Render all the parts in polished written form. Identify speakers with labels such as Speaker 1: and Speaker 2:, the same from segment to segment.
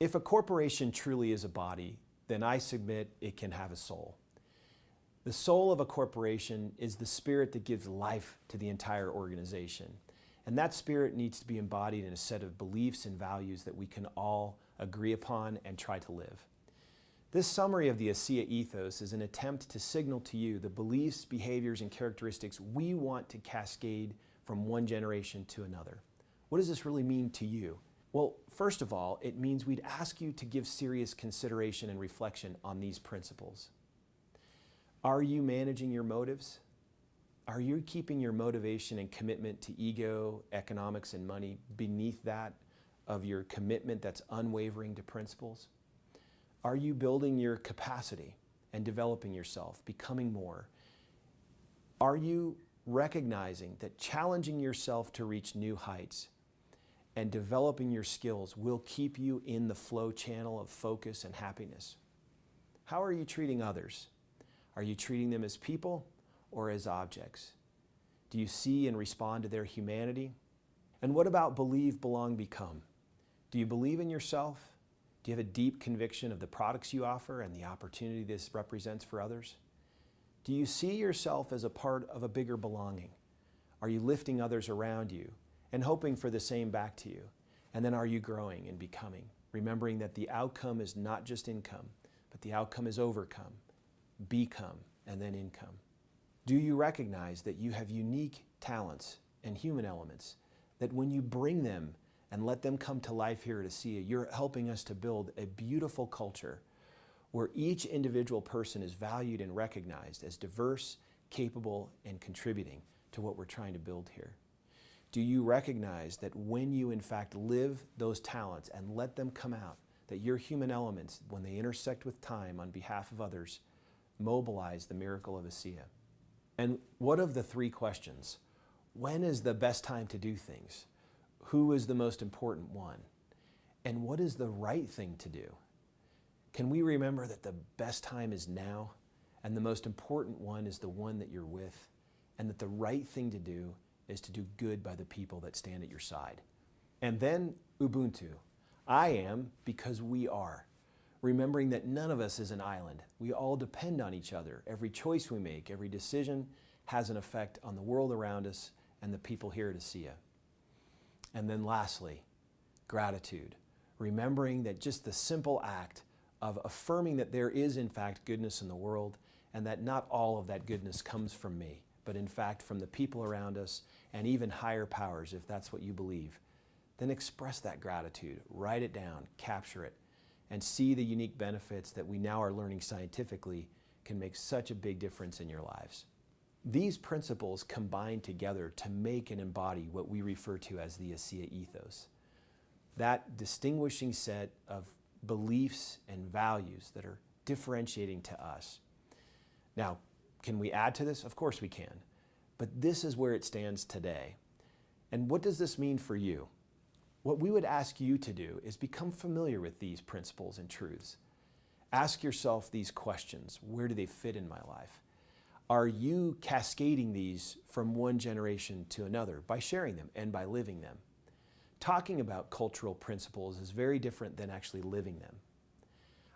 Speaker 1: If a corporation truly is a body, then I submit it can have a soul. The soul of a corporation is the spirit that gives life to the entire organization. And that spirit needs to be embodied in a set of beliefs and values that we can all agree upon and try to live. This summary of the ASEA ethos is an attempt to signal to you the beliefs, behaviors, and characteristics we want to cascade from one generation to another. What does this really mean to you? Well, first of all, it means we'd ask you to give serious consideration and reflection on these principles. Are you managing your motives? Are you keeping your motivation and commitment to ego, economics, and money beneath that of your commitment that's unwavering to principles? Are you building your capacity and developing yourself, becoming more? Are you recognizing that challenging yourself to reach new heights and developing your skills will keep you in the flow channel of focus and happiness? How are you treating others? Are you treating them as people or as objects? Do you see and respond to their humanity? And what about believe, belong, become? Do you believe in yourself? Do you have a deep conviction of the products you offer and the opportunity this represents for others? Do you see yourself as a part of a bigger belonging? Are you lifting others around you and hoping for the same back to you? And then are you growing and becoming, remembering that the outcome is not just income, but the outcome is overcome, become, and then income? Do you recognize that you have unique talents and human elements, that when you bring them and let them come to life here at ASEA, you're helping us to build a beautiful culture where each individual person is valued and recognized as diverse, capable, and contributing to what we're trying to build here? Do you recognize that when you in fact live those talents and let them come out, that your human elements, when they intersect with time on behalf of others, mobilize the miracle of ASEA? And what of the three questions? When is the best time to do things? Who is the most important one? And what is the right thing to do? Can we remember that the best time is now, and the most important one is the one that you're with, and that the right thing to do is to do good by the people that stand at your side? And then Ubuntu. I am because we are. Remembering that none of us is an island. We all depend on each other. Every choice we make, every decision has an effect on the world around us and the people here at ASEA. And then lastly, gratitude. Remembering that just the simple act of affirming that there is in fact goodness in the world and that not all of that goodness comes from me, but in fact from the people around us and even higher powers, if that's what you believe, then express that gratitude, write it down, capture it, and see the unique benefits that we now are learning scientifically can make such a big difference in your lives. These principles combine together to make and embody what we refer to as the ASEA ethos. That distinguishing set of beliefs and values that are differentiating to us. Now, can we add to this? Of course we can. But this is where it stands today. And what does this mean for you? What we would ask you to do is become familiar with these principles and truths. Ask yourself these questions. Where do they fit in my life? Are you cascading these from one generation to another by sharing them and by living them? Talking about cultural principles is very different than actually living them.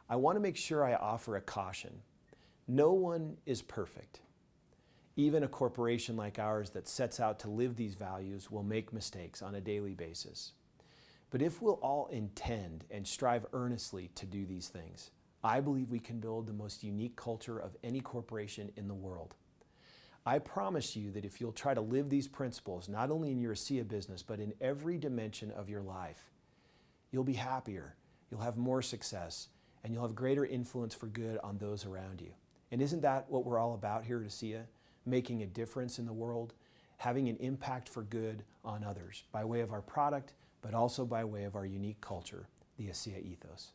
Speaker 1: I want to make sure I offer a caution. No one is perfect. Even a corporation like ours that sets out to live these values will make mistakes on a daily basis. But if we'll all intend and strive earnestly to do these things, I believe we can build the most unique culture of any corporation in the world. I promise you that if you'll try to live these principles, not only in your ASEA business, but in every dimension of your life, you'll be happier, you'll have more success, and you'll have greater influence for good on those around you. And isn't that what we're all about here at ASEA? Making a difference in the world, having an impact for good on others by way of our product, but also by way of our unique culture, the ASEA ethos.